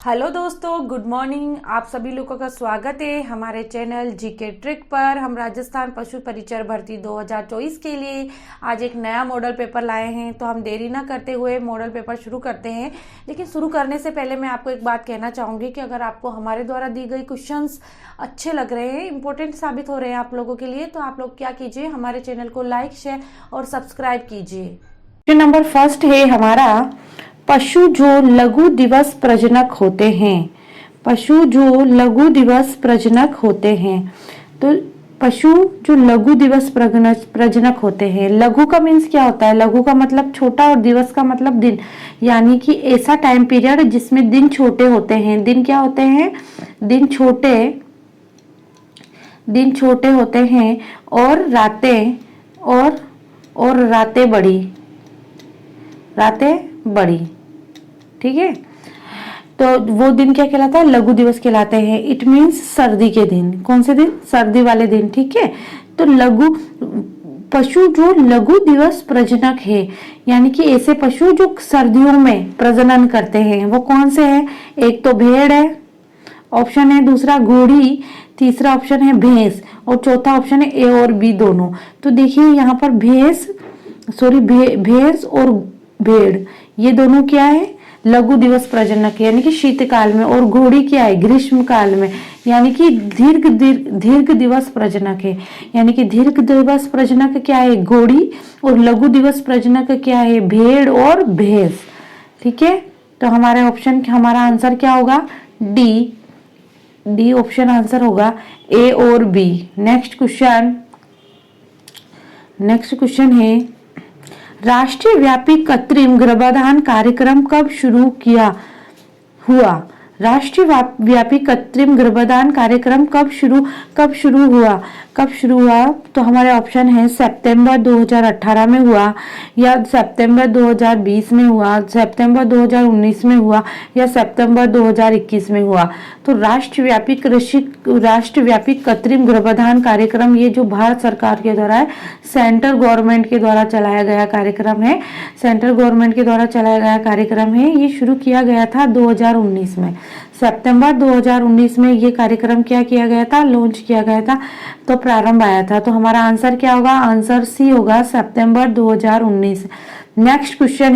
Hello दोस्तों, good morning. आप सभी लोगों का स्वागत है हमारे चैनल जीके ट्रिक पर। हम राजस्थान पशु परिचर भर्ती 2024 के लिए आज एक नया मॉडल पेपर लाए हैं, तो हम देरी ना करते हुए मॉडल पेपर शुरू करते हैं। लेकिन शुरू करने से पहले मैं आपको एक बात कहना चाहूँगी कि अगर आपको हमारे द्वारा दी गई क्वेश्चंस अच्छे लग रहे हैं, इंपॉर्टेंट साबित हो रहे हैं आप लोगों के लिए, तो आप लोग क्या कीजिए, हमारे चैनल को लाइक, शेयर और सब्सक्राइब कीजिए। क्वेश्चन नंबर फर्स्ट है हमारा, पशु जो लघु दिवस प्रजनक होते हैं। पशु जो लघु दिवस प्रजनक होते हैं। तो पशु जो लघु दिवस प्रजनक होते हैं। लघु का मीन्स क्या होता है? लघु का मतलब छोटा और दिवस का मतलब दिन, यानी कि ऐसा टाइम पीरियड जिसमें दिन छोटे होते हैं। दिन क्या होते हैं? दिन छोटे होते हैं और रातें बड़ी। ठीक है, तो वो दिन क्या कहलाता है? लघु दिवस कहलाते हैं। इट मीन्स सर्दी के दिन। कौन से दिन? सर्दी वाले दिन। ठीक है, तो पशु जो लघु दिवस प्रजनक है, यानी कि ऐसे पशु जो सर्दियों में प्रजनन करते हैं, वो कौन से हैं? एक तो भेड़ है, ऑप्शन है दूसरा घोड़ी, तीसरा ऑप्शन है भैंस और चौथा ऑप्शन है ए और बी दोनों। तो देखिए यहाँ पर भैंस और भेड़, ये दोनों क्या है? लघु दिवस प्रजनक, यानी कि शीतकाल में। और घोड़ी क्या है? ग्रीष्म काल में, यानी कि दीर्घ दिवस प्रजनक है। यानी कि दीर्घ दिवस प्रजनक क्या है? घोड़ी। और लघु दिवस प्रजनक क्या है? भेड़ और भैंस। ठीक है, तो हमारा आंसर क्या होगा? डी ऑप्शन आंसर होगा, ए और बी। नेक्स्ट क्वेश्चन है, राष्ट्रीय व्यापी कृत्रिम गर्भाधान कार्यक्रम कब शुरू हुआ? राष्ट्रीय व्यापी कृत्रिम गर्भाधान कार्यक्रम कब शुरू हुआ? तो हमारे ऑप्शन है सितंबर 2018 में हुआ, या सितंबर 2020 में हुआ, सितंबर 2019 में हुआ, या सितंबर 2021 में हुआ। तो राष्ट्रव्यापी कृत्रिम गर्भाधान कार्यक्रम, ये जो भारत सरकार के द्वारा है, सेंट्रल गवर्नमेंट के द्वारा चलाया गया कार्यक्रम है। ये शुरू किया गया था 2019 में। सितंबर 2019 में ये कार्यक्रम क्या किया गया था? लॉन्च किया गया था, तो प्रारंभ आया था। तो हमारा आंसर क्या होगा? आंसर सी होगा, सितंबर 2019। नेक्स्ट क्वेश्चन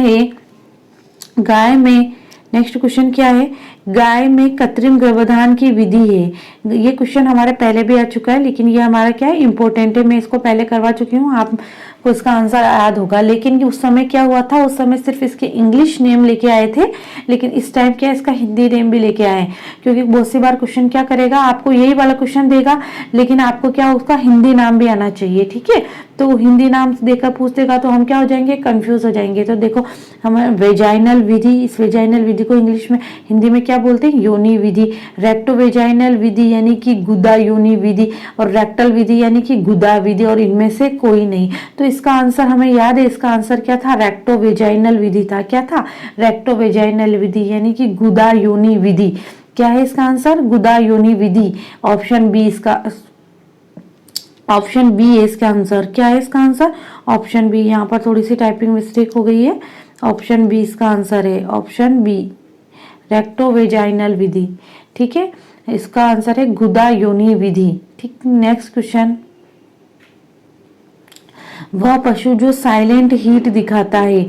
क्या है? गाय में कृत्रिम गर्भाधान की विधि है। ये क्वेश्चन हमारे पहले भी आ चुका है, लेकिन ये हमारा क्या है? इंपॉर्टेंट है। मैं इसको पहले करवा चुकी हूँ, आपको इसका आंसर याद होगा। लेकिन उस समय क्या हुआ था? उस समय सिर्फ इसके इंग्लिश नेम लेके आए थे, लेकिन इस टाइम क्या इसका हिंदी नेम भी लेके आए। क्योंकि बहुत सी बार क्वेश्चन क्या करेगा, आपको यही वाला क्वेश्चन देगा, लेकिन आपको क्या उसका हिंदी नाम भी आना चाहिए। ठीक है, तो हिंदी नाम देकर पूछ देगा तो हम क्या हो जाएंगे? कंफ्यूज हो जाएंगे। तो देखो, हम वेजाइनल विधि, इस वेजाइनल विधि को हिंदी में क्या बोलते हैं? योनि विधि। रेक्टो वेजाइनल विधि यानी कि गुदा योनि विधि, और रेक्टल विधि यानी कि गुदा विधि, और इनमें से कोई नहीं। तो इसका आंसर हमें याद है, इसका आंसर क्या था? रेक्टो वेजाइनल विधि था। क्या था? रेक्टो वेजाइनल विधि, यानी कि गुदा योनि विधि। क्या है इसका आंसर? गुदा योनि विधि। ऑप्शन बी है इसका आंसर। क्या है इसका आंसर? Option B. यहाँ पर थोड़ी सी टाइपिंग मिस्टेक हो गई है। ऑप्शन बी इसका आंसर है, ऑप्शन बी, रेक्टो वेजाइनल विधि। ठीक है, इसका आंसर है गुदा योनि विधि। ठीक, नेक्स्ट क्वेश्चन, वह पशु जो साइलेंट हीट दिखाता है।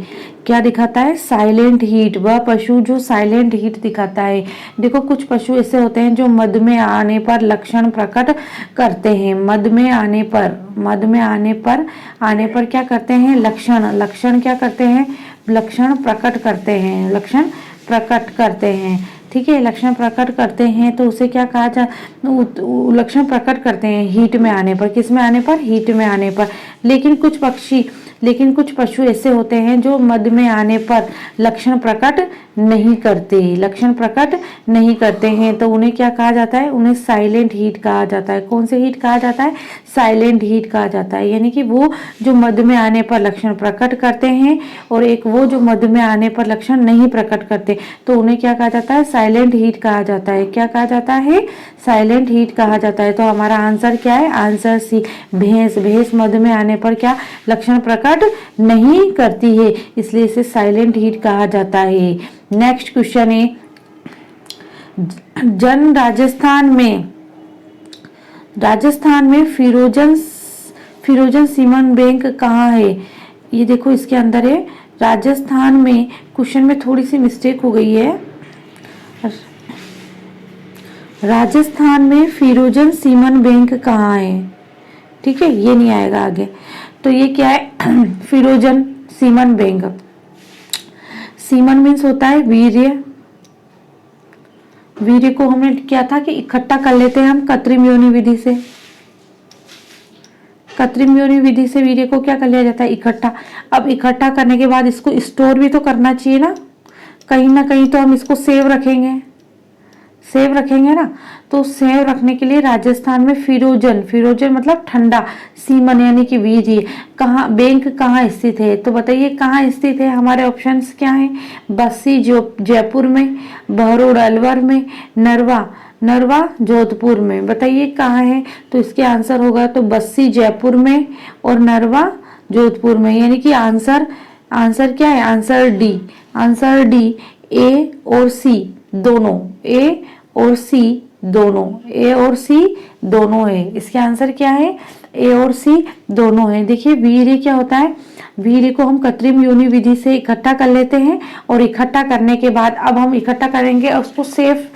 क्या दिखाता है? Silent heat. वह पशु जो साइलेंट हीट दिखाता है। देखो, कुछ पशु ऐसे होते हैं जो मद में आने पर लक्षण प्रकट करते हैं। मद में आने पर क्या करते हैं? लक्षण क्या करते हैं? लक्षण प्रकट करते हैं। ठीक है, लक्षण प्रकट करते हैं, तो उसे क्या कहा लक्षण प्रकट करते हैं हीट में आने पर। किस में आने पर? हीट में आने पर। लेकिन कुछ पशु ऐसे होते हैं जो मद में आने पर लक्षण प्रकट नहीं करते हैं, तो उन्हें क्या कहा जाता है? उन्हें साइलेंट हीट कहा जाता है। कौन से हीट कहा जाता है? साइलेंट हीट कहा जाता है। यानी कि वो जो मद में आने पर लक्षण प्रकट करते हैं, और एक वो जो मद में आने पर लक्षण नहीं प्रकट करते, तो उन्हें क्या कहा जाता है? साइलेंट हीट कहा जाता है। क्या कहा जाता है? साइलेंट हीट कहा जाता है। तो हमारा आंसर क्या है? आंसर सी, भैंस मद में आने पर क्या लक्षण प्रकट नहीं करती है, इसलिए इसे साइलेंट हीट कहा जाता है। नेक्स्ट क्वेश्चन है, जन राजस्थान में फिरोजन सीमन बैंक कहाँ है? ये देखो इसके अंदर है राजस्थान में। क्वेश्चन में थोड़ी सी मिस्टेक हो गई है। राजस्थान में फिरोजन सीमन बैंक कहाँ है? ठीक है, ये नहीं आएगा आगे। तो ये क्या है? फिरोजन सीमन बैंक। सीमन मीन्स होता है वीर्य। वीर्य को हमने क्या था कि इकट्ठा कर लेते हैं हम कृत्रिम योनि विधि से। कृत्रिम योनि विधि से वीर्य को क्या कर लिया जाता है? इकट्ठा। अब इकट्ठा करने के बाद इसको स्टोर भी तो करना चाहिए ना कहीं तो हम इसको सेव रखेंगे ना। तो सेव रखने के लिए राजस्थान में फिरोजन मतलब ठंडा, सीमन यानी कि वीर्य कहाँ, बैंक कहाँ स्थित है? तो बताइए कहाँ स्थित है? हमारे ऑप्शंस क्या हैं? बस्सी जयपुर में, बहरोड अलवर में, नरवा जोधपुर में। बताइए कहाँ है? तो इसके आंसर होगा तो बस्सी जयपुर में और नरवा जोधपुर में, यानी कि आंसर क्या है? आंसर डी ए और सी दोनों, ए और सी दोनों है। इसके आंसर क्या है? ए और सी दोनों है। देखिए वीर्य क्या होता है? वीर्य को हम कृत्रिम योनि विधि से इकट्ठा कर लेते हैं और इकट्ठा करने के बाद अब हम इकट्ठा करेंगे और उसको सेव,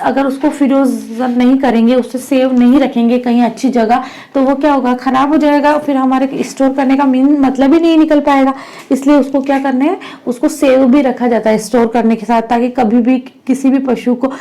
अगर उसको फ्रीजन नहीं करेंगे, उससे सेव नहीं रखेंगे कहीं अच्छी जगह, तो वो क्या होगा? खराब हो जाएगा। फिर हमारे स्टोर करने का मीन मतलब ही नहीं निकल पाएगा। इसलिए उसको क्या करना है? उसको सेव भी रखा जाता है स्टोर करने के साथ, ताकि कभी भी किसी भी पशु को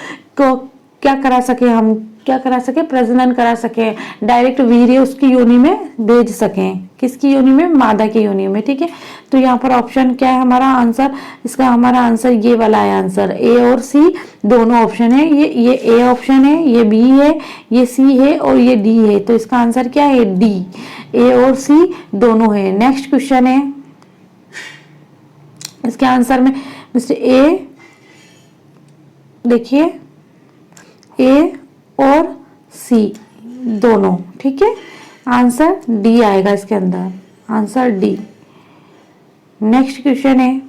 क्या करा सके, हम क्या करा सके? प्रजनन करा सके, डायरेक्ट वीर्य उसकी योनि में भेज सकें। किसकी योनि में? मादा की योनि में। ठीक है, तो यहाँ पर ऑप्शन क्या है हमारा आंसर? इसका हमारा आंसर ये वाला है। आंसर ए और सी दोनों ऑप्शन है। ये ए ऑप्शन है, ये बी है, ये सी है और ये डी है। तो इसका आंसर क्या है? डी, ए और सी दोनों है। नेक्स्ट क्वेश्चन है, इसके आंसर में मिस्टर ए देखिए, ए और सी दोनों। ठीक है, आंसर डी आएगा इसके अंदर, आंसर डी। नेक्स्ट क्वेश्चन है,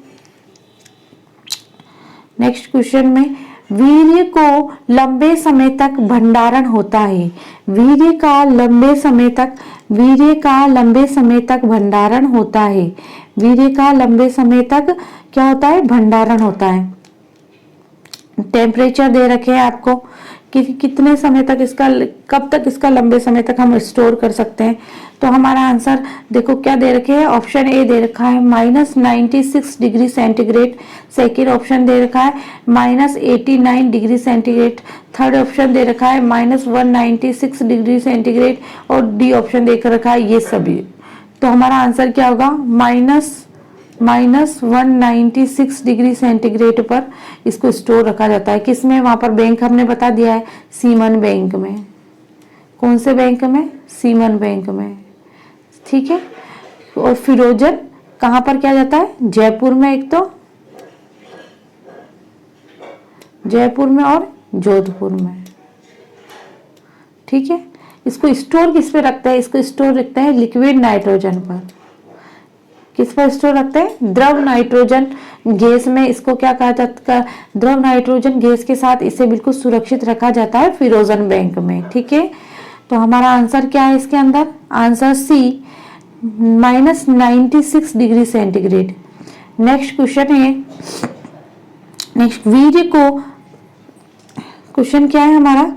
नेक्स्ट क्वेश्चन में वीर्य को लंबे समय तक भंडारण होता है। वीर्य का लंबे समय तक भंडारण होता है। वीर्य का लंबे समय तक क्या होता है? भंडारण होता है। टेम्परेचर दे रखे हैं आपको कि कितने समय तक इसका, कब तक इसका लंबे समय तक हम स्टोर कर सकते हैं। तो हमारा आंसर देखो क्या दे रखे हैं? ऑप्शन ए दे रखा है -96 डिग्री सेंटीग्रेड, सेकेंड ऑप्शन दे रखा है -89 डिग्री सेंटीग्रेड, थर्ड ऑप्शन दे रखा है -196 डिग्री सेंटीग्रेड और डी ऑप्शन दे रखा है ये सभी। तो हमारा आंसर क्या होगा? -196 डिग्री सेंटीग्रेड पर इसको स्टोर रखा जाता है। किसमें? वहां पर बैंक हमने बता दिया है, सीमन बैंक में। कौन से बैंक में? सीमन बैंक में। ठीक है, और फिरोजन कहां पर किया जाता है? जयपुर में, एक तो जयपुर में और जोधपुर में। ठीक है, इसको स्टोर किस पे रखते हैं? इसको स्टोर रखते हैं लिक्विड नाइट्रोजन पर। किस पर स्टोर रखते हैं? द्रव नाइट्रोजन गैस में। इसको क्या कहा जाता है? द्रव नाइट्रोजन गैस के साथ इसे बिल्कुल सुरक्षित रखा जाता है फिरोजन बैंक में। ठीक है, तो हमारा आंसर क्या है इसके अंदर? Answer C, -96 degree centigrade. Next question है, नेक्स्ट वीर्य को, क्वेश्चन क्या है हमारा?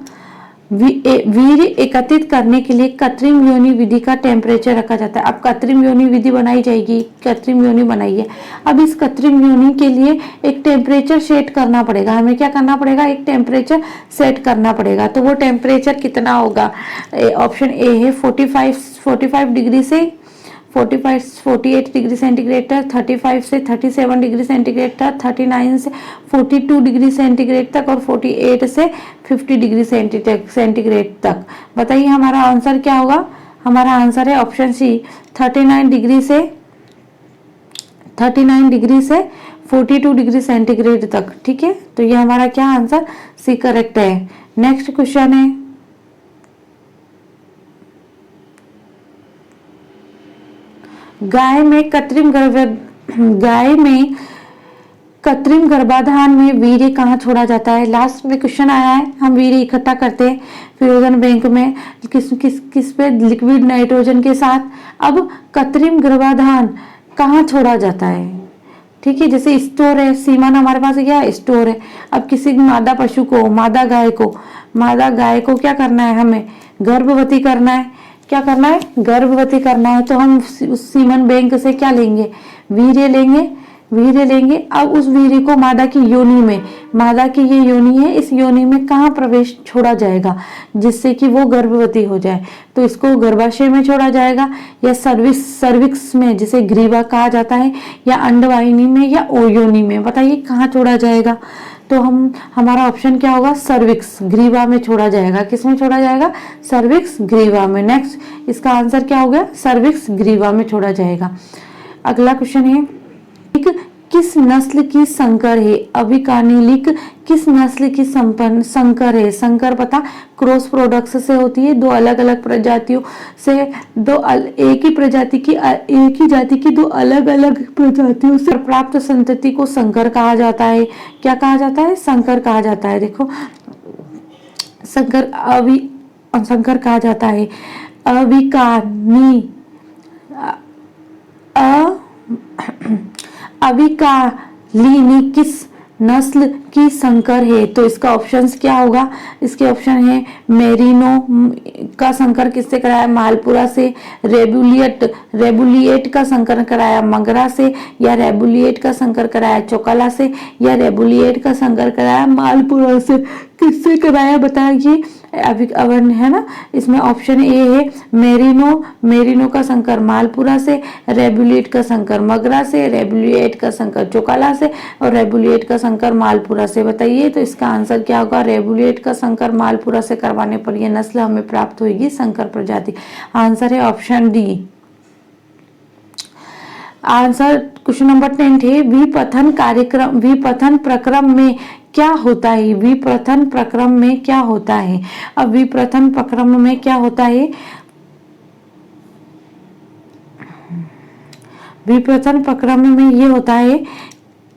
वीर्य एकत्रित करने के लिए कृत्रिम योनि विधि का टेम्परेचर रखा जाता है। अब कृत्रिम योनि विधि बनाई जाएगी, कृत्रिम योनि बनाइए। अब इस कृत्रिम योनि के लिए एक टेम्परेचर सेट करना पड़ेगा। हमें क्या करना पड़ेगा? एक टेम्परेचर सेट करना पड़ेगा। तो वो टेम्परेचर कितना होगा? ऑप्शन ए है 45 डिग्री से 48 डिग्री सेंटीग्रेड तक, 35 से 37 डिग्री सेंटीग्रेड तक, 39 से 42 डिग्री सेंटीग्रेड तक और 48 से 50 डिग्री सेंटीग्रेड तक। बताइए हमारा आंसर क्या होगा? हमारा आंसर है ऑप्शन सी, 39 डिग्री से 42 डिग्री सेंटीग्रेड तक। ठीक है, तो ये हमारा क्या आंसर? सी करेक्ट है। नेक्स्ट क्वेश्चन है, गाय में कृत्रिम गर्भाधान में वीर्य कहाँ छोड़ा जाता है? लास्ट में क्वेश्चन आया है, हम वीर्य इकट्ठा करते हैं फ्रोजन बैंक में किस पे? लिक्विड नाइट्रोजन के साथ। अब कृत्रिम गर्भाधान कहाँ छोड़ा जाता है? ठीक है, जैसे स्टोर है, सीमन हमारे पास क्या है? स्टोर है। अब किसी मादा पशु को, मादा गाय को क्या करना है? हमें गर्भवती करना है। क्या करना है? गर्भवती करना है। तो हम उस सीमन बैंक से क्या लेंगे? वीर्य लेंगे। अब उस वीर्य को मादा की योनि में, मादा की ये योनि है, इस योनि में कहाँ प्रवेश छोड़ा जाएगा जिससे कि वो गर्भवती हो जाए? तो इसको गर्भाशय में छोड़ा जाएगा, या सर्विक्स में जिसे ग्रीवा कहा जाता है, या अंडवाहिनी में, या ओयोनि में। बताइए कहाँ छोड़ा जाएगा? तो हमारा ऑप्शन क्या होगा? सर्विक्स, ग्रीवा में छोड़ा जाएगा। किस में छोड़ा जाएगा? सर्विक्स, ग्रीवा में। नेक्स्ट इसका आंसर क्या हो गया? सर्विक्स, ग्रीवा में छोड़ा जाएगा। अगला क्वेश्चन है, किस नस्ल की संकर है? अविकानिलिक किस नस्ल की संकर है? संकर पता क्रॉस प्रोडक्ट्स से होती है, दो अलग अलग प्रजातियों से, एक ही जाति की दो अलग अलग प्रजातियों से प्राप्त संतति को संकर कहा जाता है। क्या कहा जाता है? संकर कहा जाता है। देखो, संकर कहा जाता है। अविकालिनी किस नस्ल की संकर है? तो इसका ऑप्शंस क्या होगा? इसके ऑप्शन है, मेरिनो का संकर किससे कराया? मालपुरा से। रेबुलिएट का संकर कराया मगरा से, या रेबुलिएट का संकर कराया चौकला से, या रेबुलिएट का संकर कराया मालपुरा से। किससे कराया बताइए? है ना, इसमें ऑप्शन ए है मेरिनो का संकर मालपुरा से, रेबुलिएट का संकर मगरा से, रेबुलिएट का संकर चौकला से, और रेबुलिएट का संकर मालपुरा से। बताइए तो इसका आंसर क्या होगा? रेबुलिएट का संकर मालपुरा से करवाने पर यह नस्ल हमें प्राप्त होगी संकर प्रजाति। आंसर है option D. Answer question number 10 है, विपथन प्रक्रम में क्या होता है? विपथन प्रक्रम में क्या होता है? अब विपथन प्रक्रम में क्या होता है? विपथन प्रक्रम में ये होता है,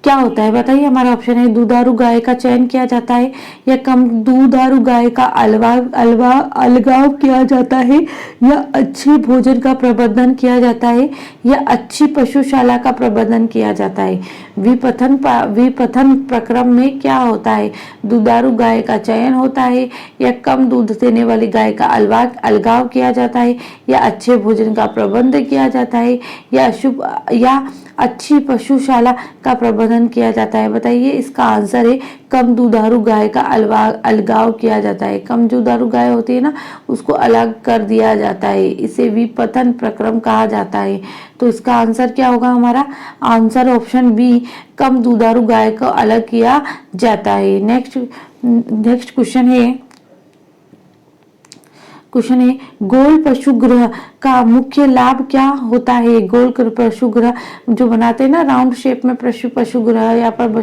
क्या होता है बताइए? हमारा ऑप्शन है, दुधारू गाय का चयन किया जाता है, या कम दुधारू गाय का अलगाव किया जाता है, या अच्छे भोजन का प्रबंधन किया जाता है, या अच्छी पशुशाला का प्रबंधन किया जाता है। विपथन प्रक्रम में क्या होता है? दुधारू गाय का चयन होता है, या कम दूध देने वाली गाय का अलगाव किया जाता है, या अच्छे भोजन का प्रबंध किया जाता है, या अच्छी पशुशाला का प्रबंधन किया जाता है। बताइए इसका आंसर है, कम दुधारू गाय का अलगाव किया जाता है। कम दुधारू गाय होती है ना, उसको अलग कर दिया जाता है, इसे विपथन प्रक्रम कहा जाता है। तो इसका आंसर क्या होगा? हमारा आंसर ऑप्शन बी, कम दुधारू गाय को अलग किया जाता है। नेक्स्ट क्वेश्चन है, गोल पशुगृह का मुख्य लाभ क्या होता है? गोल पशुगृह जो बनाते हैं ना, राउंड शेप में पशुगृह या पर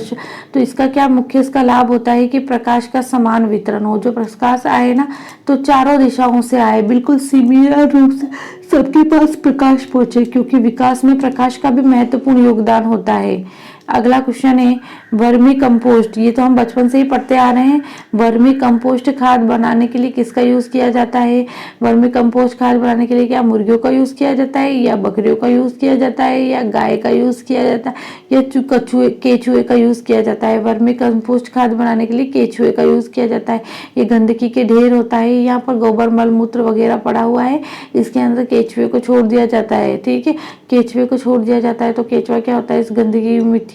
तो इसका क्या मुख्य इसका लाभ होता है कि प्रकाश का समान वितरण हो। जो प्रकाश आए ना तो चारों दिशाओं से आए, बिल्कुल सीमित रूप से सबके पास प्रकाश पहुंचे, क्योंकि विकास में प्रकाश का भी महत्वपूर्ण योगदान होता है। अगला क्वेश्चन है, वर्मी कंपोस्ट। ये तो हम बचपन से ही पढ़ते आ रहे हैं। वर्मी कंपोस्ट खाद बनाने के लिए किसका यूज किया जाता है? वर्मी कंपोस्ट खाद बनाने के लिए क्या मुर्गियों का यूज किया जाता है, या बकरियों का यूज किया जाता है, या गाय का यूज किया जाता है, या केचुए का यूज किया जाता है? वर्मी कंपोस्ट खाद बनाने के लिए केचुए का यूज किया जाता है। ये गंदगी के ढेर होता है, यहाँ पर गोबर मल मूत्र वगैरह पड़ा हुआ है, इसके अंदर केचुए को छोड़ दिया जाता है। ठीक है, केचुए को छोड़ दिया जाता है तो केचुआ क्या होता है, इस गंदगी मिट्टी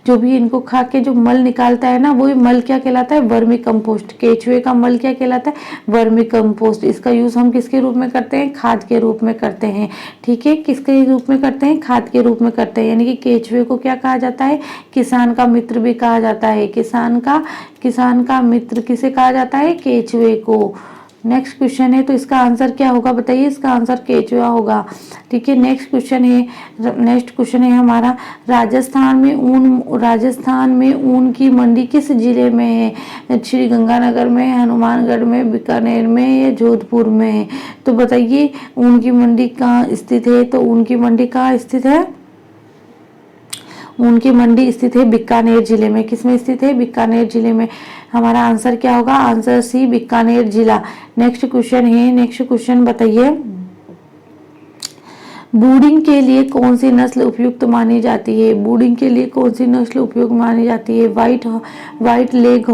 जो भी इनको खा के जो मल निकालता है ना, वही मल क्या कहलाता है? Vermi compost. केचुए का मल क्या कहलाता है? Vermi compost. इसका यूज हम किसके रूप में करते हैं? खाद के रूप में करते हैं। ठीक है, किसके रूप में करते हैं? खाद के रूप में करते हैं। यानी कि केचुए को क्या कहा जाता है? किसान का मित्र भी कहा जाता है। किसान का मित्र किसे कहा जाता है? केचुए को। नेक्स्ट क्वेश्चन है, तो इसका आंसर क्या होगा बताइए? इसका आंसर केचुआ होगा। ठीक है, नेक्स्ट क्वेश्चन है हमारा, राजस्थान में ऊन की मंडी किस जिले में है? श्री गंगानगर में, हनुमानगढ़ में, बीकानेर में, या जोधपुर में है? तो बताइए ऊन की मंडी कहाँ स्थित है? तो ऊन की मंडी कहाँ स्थित है? उनकी मंडी स्थित है बीकानेर जिले में। किसमें स्थित है? बीकानेर जिले में। हमारा आंसर क्या होगा? आंसर सी, बीकानेर जिला। नेक्स्ट क्वेश्चन है, नेक्स्ट क्वेश्चन बताइए, ब्रूडिंग के लिए कौन सी नस्ल उपयुक्त मानी जाती है? ब्रूडिंग के लिए कौन सी नस्ल उपयुक्त मानी जाती है? व्हाइट लेग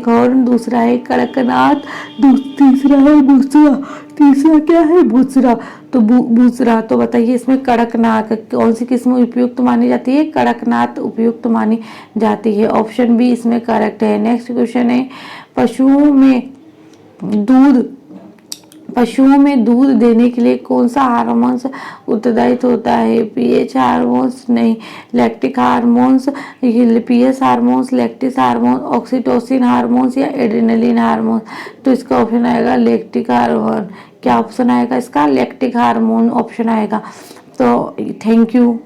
हॉर्न, दूसरा है कड़कनाथ, तीसरा क्या है? बुसरा। तो बुसरा। तो बताइए इसमें कड़कनाथ कौन सी किस्म उपयुक्त मानी जाती है? कड़कनाथ उपयुक्त मानी जाती है। ऑप्शन बी इसमें करेक्ट है। नेक्स्ट क्वेश्चन है, पशुओं में दूध देने के लिए कौन सा हार्मोन्स उत्तरदायी होता है? पीएच हार्मोन्स नहीं, lactic hormones, PS hormones, lactis hormone, oxytocin hormones या एड्रेनलिन हार्मोन। तो इसका ऑप्शन आएगा लैक्टिक हार्मोन। क्या ऑप्शन आएगा इसका? लैक्टिक हार्मोन ऑप्शन आएगा। तो थैंक यू।